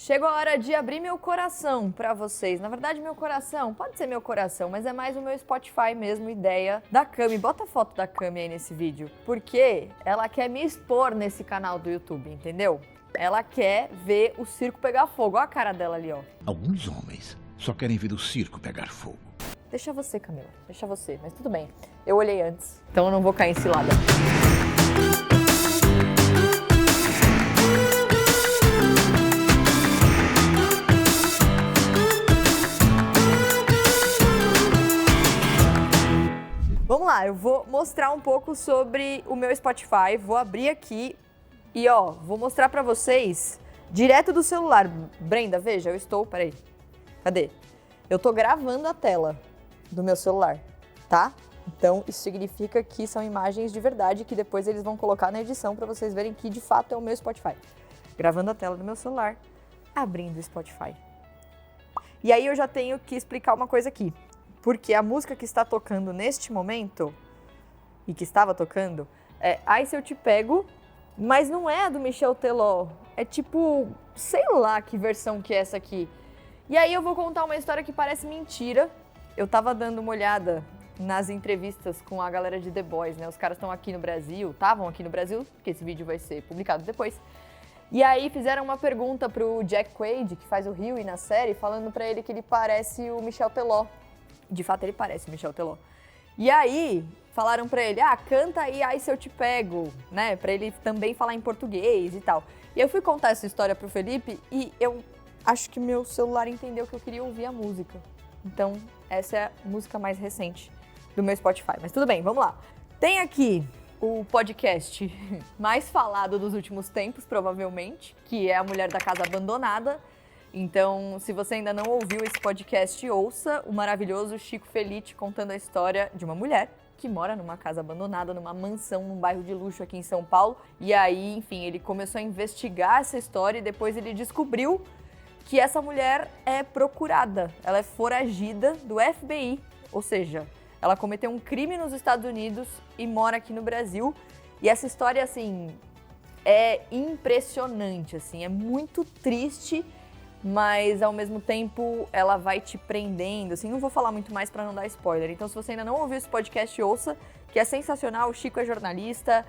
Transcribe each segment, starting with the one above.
Chegou a hora de abrir meu coração pra vocês. Na verdade, meu coração, pode ser meu coração, mas é mais o meu Spotify mesmo, ideia da Cami. Bota a foto da Cami aí nesse vídeo, porque ela quer me expor nesse canal do YouTube, entendeu? Ela quer ver o circo pegar fogo. Olha a cara dela ali, ó. Alguns homens só querem ver o circo pegar fogo. Deixa você, Camila, deixa você, mas tudo bem. Eu olhei antes, então eu não vou cair em cilada. Vamos lá, eu vou mostrar um pouco sobre o meu Spotify, vou abrir aqui e ó, vou mostrar pra vocês direto do celular. Brenda, veja, eu estou, peraí, cadê? Eu tô gravando a tela do meu celular, tá? Então isso significa que são imagens de verdade que depois eles vão colocar na edição pra vocês verem que de fato é o meu Spotify. Gravando a tela do meu celular, abrindo o Spotify. E aí eu já tenho que explicar uma coisa aqui. Porque a música que está tocando neste momento, e que estava tocando, é Ai Se Eu Te Pego, mas não é a do Michel Teló. É tipo, sei lá que versão que é essa aqui. E aí eu vou contar uma história que parece mentira. Eu tava dando uma olhada nas entrevistas com a galera de The Boys, né? Os caras estão aqui no Brasil, estavam aqui no Brasil, porque esse vídeo vai ser publicado depois. E aí fizeram uma pergunta pro Jack Quaid, que faz o Huey na série, falando pra ele que ele parece o Michel Teló. De fato, ele parece Michel Teló. E aí, falaram pra ele, canta aí Ai Se Eu Te Pego, né? Pra ele também falar em português e tal. E eu fui contar essa história pro Felipe e eu acho que meu celular entendeu que eu queria ouvir a música. Então, essa é a música mais recente do meu Spotify. Mas tudo bem, vamos lá. Tem aqui o podcast mais falado dos últimos tempos, provavelmente, que é A Mulher da Casa Abandonada. Então, se você ainda não ouviu esse podcast, ouça o maravilhoso Chico Felitti contando a história de uma mulher que mora numa casa abandonada, numa mansão, num bairro de luxo aqui em São Paulo. E aí, enfim, ele começou a investigar essa história e depois ele descobriu que essa mulher é procurada. Ela é foragida do FBI, ou seja, ela cometeu um crime nos Estados Unidos e mora aqui no Brasil. E essa história, assim, é impressionante, assim, é muito triste, mas ao mesmo tempo ela vai te prendendo, assim, não vou falar muito mais pra não dar spoiler. Então, se você ainda não ouviu esse podcast, ouça, que é sensacional. O Chico é jornalista,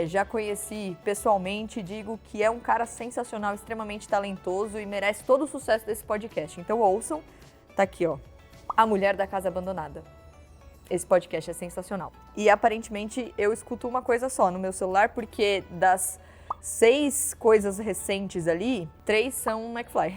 já conheci pessoalmente, digo que é um cara sensacional, extremamente talentoso e merece todo o sucesso desse podcast. Então ouçam, tá aqui, ó, A Mulher da Casa Abandonada. Esse podcast é sensacional. E aparentemente eu escuto uma coisa só no meu celular, porque das 6 coisas recentes ali, 3 são McFly.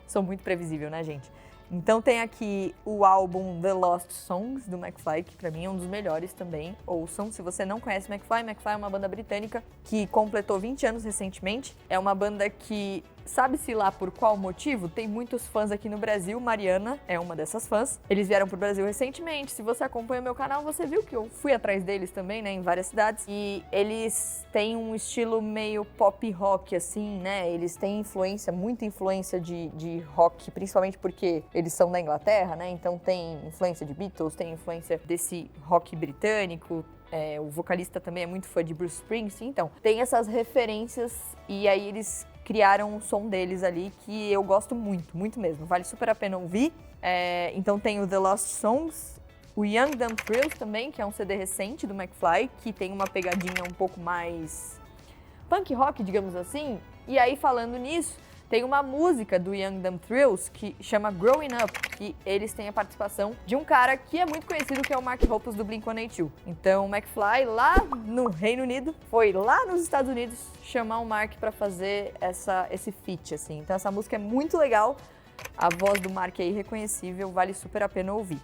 Sou muito previsível, né, gente? Então tem aqui o álbum The Lost Songs, do McFly, que pra mim é um dos melhores também. Ouçam, se você não conhece McFly é uma banda britânica que completou 20 anos recentemente. É uma banda que, sabe-se lá por qual motivo, tem muitos fãs aqui no Brasil. Mariana é uma dessas fãs. Eles vieram pro Brasil recentemente. Se você acompanha meu canal, você viu que eu fui atrás deles também, né, em várias cidades. E eles têm um estilo meio pop rock, assim, né? Eles têm influência, muita influência de rock, principalmente porque eles são da Inglaterra, né? Então tem influência de Beatles, tem influência desse rock britânico. O vocalista também é muito fã de Bruce Springsteen. Então, tem essas referências e aí eles criaram o som deles ali que eu gosto muito, muito mesmo. Vale super a pena ouvir. Então tem o The Lost Songs, o Young Dumb Thrills também, que é um CD recente do McFly, que tem uma pegadinha um pouco mais punk rock, digamos assim. E aí, falando nisso, tem uma música do Young Dumb Thrills que chama Growing Up, que eles têm a participação de um cara que é muito conhecido, que é o Mark Hoppus do Blink-182. Então o McFly, lá no Reino Unido, foi lá nos Estados Unidos chamar o Mark pra fazer esse feat, assim. Então essa música é muito legal, a voz do Mark é irreconhecível, vale super a pena ouvir.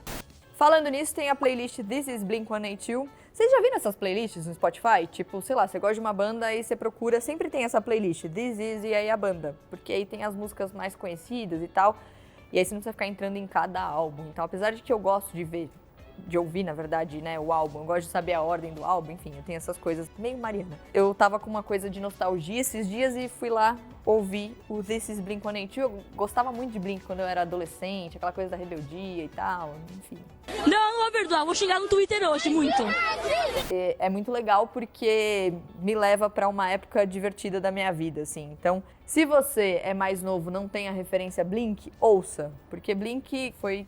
Falando nisso, tem a playlist This is Blink-182. Vocês já viram essas playlists no Spotify? Tipo, sei lá, você gosta de uma banda e você procura, sempre tem essa playlist, This is e aí a banda. Porque aí tem as músicas mais conhecidas e tal. E aí você não precisa ficar entrando em cada álbum. Então, apesar de que eu gosto de ver de ouvir, na verdade, né, o álbum. Eu gosto de saber a ordem do álbum, enfim, eu tenho essas coisas meio Mariana. Eu tava com uma coisa de nostalgia esses dias e fui lá ouvir o This Is Blink-182. Eu gostava muito de Blink quando eu era adolescente, aquela coisa da rebeldia e tal, enfim. Não vou perdoar, vou xingar no Twitter hoje, muito. É muito legal porque me leva pra uma época divertida da minha vida, assim. Então, se você é mais novo, não tem a referência Blink, ouça, porque Blink foi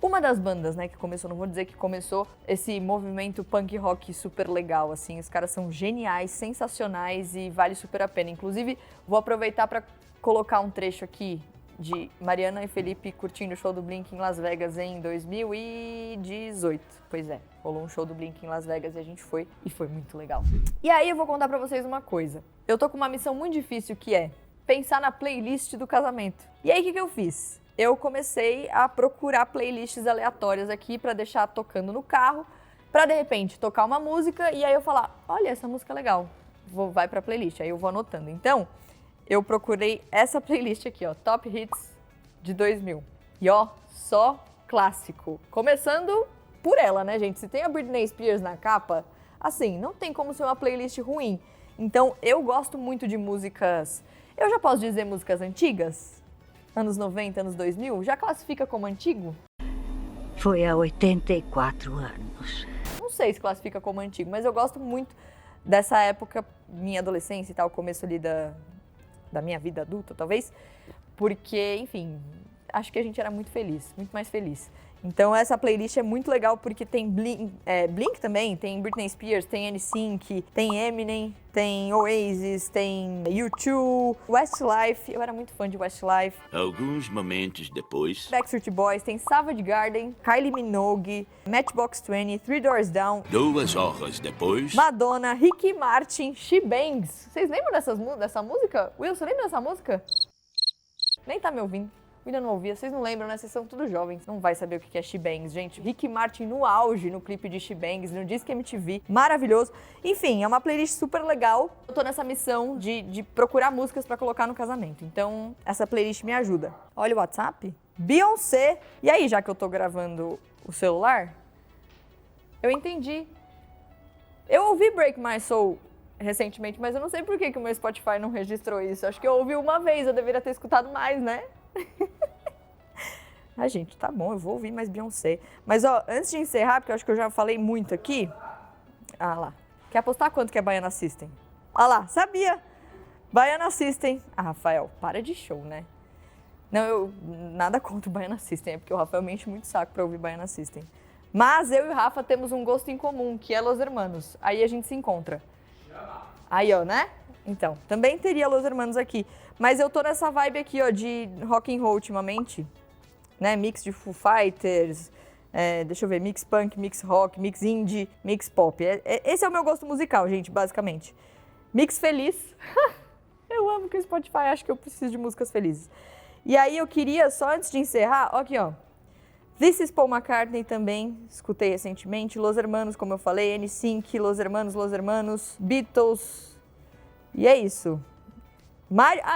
uma das bandas, né, que começou, não vou dizer que começou esse movimento punk rock super legal, assim. Os caras são geniais, sensacionais e vale super a pena. Inclusive, vou aproveitar para colocar um trecho aqui de Mariana e Felipe curtindo o show do Blink em Las Vegas em 2018. Pois é, rolou um show do Blink em Las Vegas e a gente foi, e foi muito legal. E aí eu vou contar pra vocês uma coisa. Eu tô com uma missão muito difícil que é pensar na playlist do casamento. E aí o que eu fiz? Eu comecei a procurar playlists aleatórias aqui pra deixar tocando no carro, pra de repente tocar uma música e aí eu falar, olha, essa música é legal, vai pra playlist, aí eu vou anotando. Então, eu procurei essa playlist aqui, ó, Top Hits de 2000. E ó, só clássico. Começando por ela, né, gente? Se tem a Britney Spears na capa, assim, não tem como ser uma playlist ruim. Então, eu gosto muito de músicas, eu já posso dizer músicas antigas? Anos 90, anos 2000? Já classifica como antigo? Foi há 84 anos. Não sei se classifica como antigo, mas eu gosto muito dessa época, minha adolescência e tal, começo ali da minha vida adulta, talvez, porque, enfim, acho que a gente era muito feliz, muito mais feliz. Então essa playlist é muito legal porque tem Blink também, tem Britney Spears, tem NSYNC, tem Eminem, tem Oasis, tem U2, Westlife, eu era muito fã de Westlife. Alguns momentos depois, Backstreet Boys, tem Savage Garden, Kylie Minogue, Matchbox 20, Three Doors Down, 2 horas depois, Madonna, Ricky Martin, She Bangs. Vocês lembram dessa música? Will, você lembra dessa música? Nem tá me ouvindo. Ainda não ouvia, vocês não lembram, né? Vocês são tudo jovens. Não vai saber o que é She Bangs, gente. Ricky Martin no auge no clipe de She Bangs, no Disque MTV. Maravilhoso. Enfim, é uma playlist super legal. Eu tô nessa missão de procurar músicas pra colocar no casamento. Então, essa playlist me ajuda. Olha o WhatsApp. Beyoncé. E aí, já que eu tô gravando o celular, eu entendi. Eu ouvi Break My Soul recentemente, mas eu não sei por que o meu Spotify não registrou isso. Acho que eu ouvi uma vez, eu deveria ter escutado mais, né? Ah, gente, tá bom, eu vou ouvir mais Beyoncé. Mas, ó, antes de encerrar, porque eu acho que eu já falei muito aqui. Ah lá. Quer apostar quanto que é Baiana System? Ah lá, sabia! Baiana System. Ah, Rafael, para de show, né? Não, eu nada contra o Baiana System, é porque o Rafael me enche muito saco pra ouvir Baiana System. Mas eu e o Rafa temos um gosto em comum, que é Los Hermanos. Aí a gente se encontra. Aí, ó, né? Então, também teria Los Hermanos aqui. Mas eu tô nessa vibe aqui, ó, de rock and roll ultimamente. Né? Mix de Foo Fighters, deixa eu ver, mix punk, mix rock, mix indie, mix pop. Esse é o meu gosto musical, gente, basicamente. Mix feliz. Eu amo que o Spotify acha que eu preciso de músicas felizes. E aí eu queria, só antes de encerrar, ó aqui, ó. This is Paul McCartney também, escutei recentemente. Los Hermanos, como eu falei, NSYNC, Los Hermanos, Beatles. E é isso.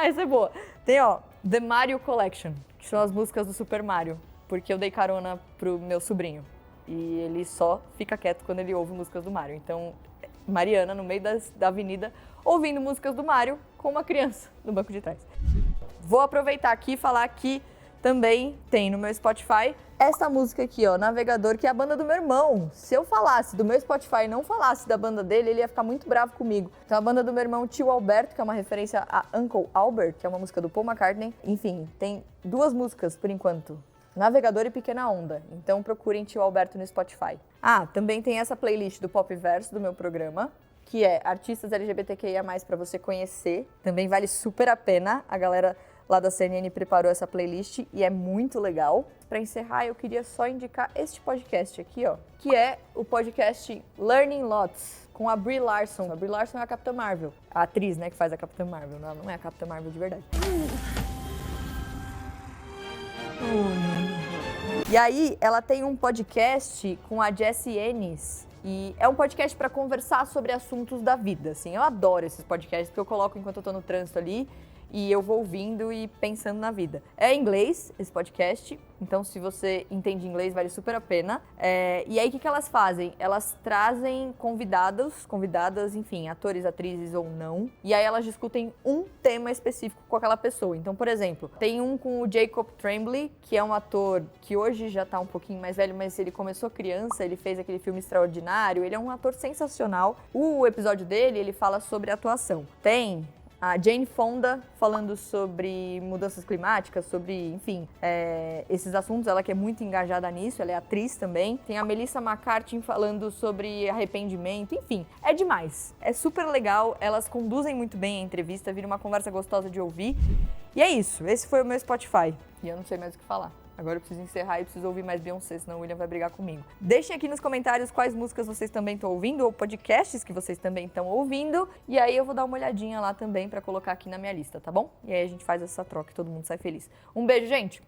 Essa é boa. Tem, ó, The Mario Collection, que são as músicas do Super Mario, porque eu dei carona pro meu sobrinho. E ele só fica quieto quando ele ouve músicas do Mario. Então, Mariana, no meio da avenida, ouvindo músicas do Mario com uma criança no banco de trás. Vou aproveitar aqui e falar que também tem no meu Spotify essa música aqui, ó, Navegador, que é a banda do meu irmão. Se eu falasse do meu Spotify e não falasse da banda dele, ele ia ficar muito bravo comigo. Então a banda do meu irmão, Tio Alberto, que é uma referência a Uncle Albert, que é uma música do Paul McCartney. Enfim, tem 2 músicas por enquanto, Navegador e Pequena Onda. Então procurem Tio Alberto no Spotify. Ah, também tem essa playlist do Pop Verso do meu programa, que é artistas LGBTQIA+, pra você conhecer. Também vale super a pena. A galera lá da CNN preparou essa playlist e é muito legal. Para encerrar, eu queria só indicar este podcast aqui, ó, que é o podcast Learning Lots, com a Brie Larson. A Brie Larson é a Capitã Marvel, a atriz, né, que faz a Capitã Marvel. Ela não é a Capitã Marvel de verdade. E aí, ela tem um podcast com a Jessie Ennis. E é um podcast para conversar sobre assuntos da vida, assim. Eu adoro esses podcasts, porque eu coloco enquanto eu tô no trânsito ali. e eu vou ouvindo e pensando na vida. É em inglês esse podcast, então se você entende inglês vale super a pena. E aí o que elas fazem? Elas trazem convidadas, enfim, atores, atrizes ou não, e aí elas discutem um tema específico com aquela pessoa. Então, por exemplo, tem um com o Jacob Tremblay, que é um ator que hoje já tá um pouquinho mais velho, mas ele começou criança, ele fez aquele filme Extraordinário, ele é um ator sensacional. O episódio dele, ele fala sobre atuação. Tem a Jane Fonda falando sobre mudanças climáticas, sobre, enfim, esses assuntos, ela que é muito engajada nisso, ela é atriz também. Tem a Melissa McCarthy falando sobre arrependimento, enfim, é demais. É super legal, elas conduzem muito bem a entrevista, vira uma conversa gostosa de ouvir. E é isso, esse foi o meu Spotify. E eu não sei mais o que falar. Agora eu preciso encerrar e preciso ouvir mais Beyoncé, senão o William vai brigar comigo. Deixem aqui nos comentários quais músicas vocês também estão ouvindo, ou podcasts que vocês também estão ouvindo. E aí eu vou dar uma olhadinha lá também pra colocar aqui na minha lista, tá bom? E aí a gente faz essa troca e todo mundo sai feliz. Um beijo, gente!